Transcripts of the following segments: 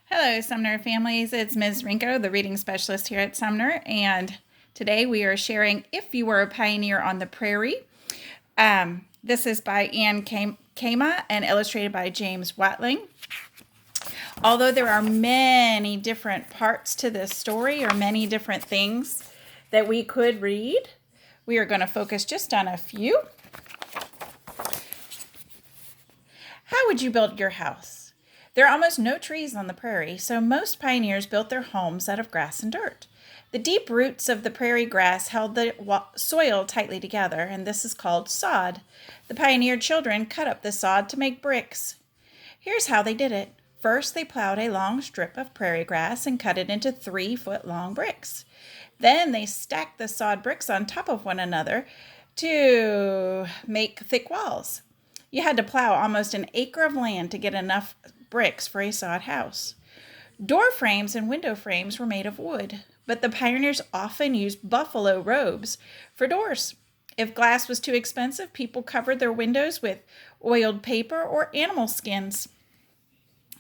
Hello, Sumner families. It's Ms. Rinko, the reading specialist here at Sumner, and today we are sharing If You Were a Pioneer on the Prairie. This is by Anne Kama and illustrated by James Watling. Although there are many different parts to this story, or many different things that we could read, we are going to focus just on a few. How would you build your house? There are almost no trees on the prairie, so most pioneers built their homes out of grass and dirt. The deep roots of the prairie grass held the soil tightly together, and this is called sod. The pioneer children cut up the sod to make bricks. Here's how they did it. First, they plowed a long strip of prairie grass and cut it into 3-foot-long bricks. Then they stacked the sod bricks on top of one another to make thick walls. You had to plow almost an acre of land to get enough bricks for a sod house. Door frames and window frames were made of wood, but the pioneers often used buffalo robes for doors. If glass was too expensive, people covered their windows with oiled paper or animal skins.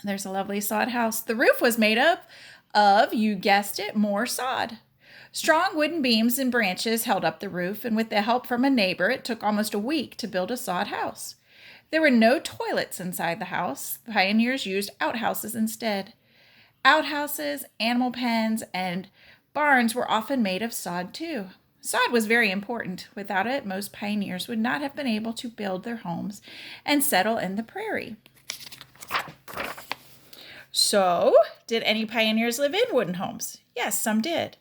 There's a lovely sod house. The roof was made up of, you guessed it, more sod. Strong wooden beams and branches held up the roof, and with the help from a neighbor, it took almost a week to build a sod house. There were no toilets inside the house. The pioneers used outhouses instead. Outhouses, animal pens, and barns were often made of sod too. Sod was very important. Without it, most pioneers would not have been able to build their homes and settle in the prairie. So, did any pioneers live in wooden homes? Yes, some did.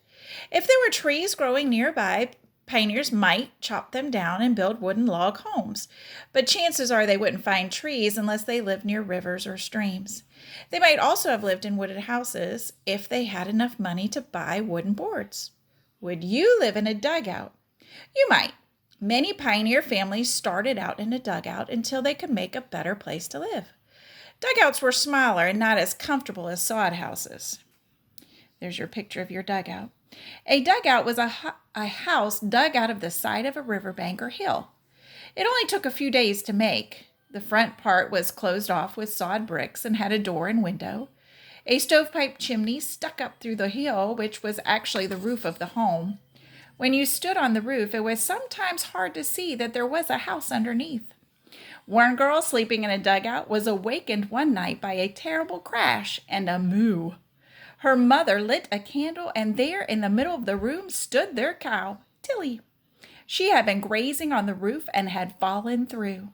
If there were trees growing nearby, pioneers might chop them down and build wooden log homes, but chances are they wouldn't find trees unless they lived near rivers or streams. They might also have lived in wooded houses if they had enough money to buy wooden boards. Would you live in a dugout? You might. Many pioneer families started out in a dugout until they could make a better place to live. Dugouts were smaller and not as comfortable as sod houses. There's your picture of your dugout. A dugout was a house dug out of the side of a riverbank or hill. It only took a few days to make. The front part was closed off with sod bricks and had a door and window. A stovepipe chimney stuck up through the hill, which was actually the roof of the home. When you stood on the roof, it was sometimes hard to see that there was a house underneath. One girl sleeping in a dugout was awakened one night by a terrible crash and a moo. Her mother lit a candle, and there in the middle of the room stood their cow, Tilly. She had been grazing on the roof and had fallen through.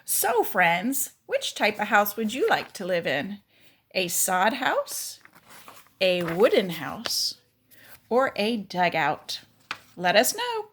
So, friends, which type of house would you like to live in? A sod house, a wooden house, or a dugout? Let us know.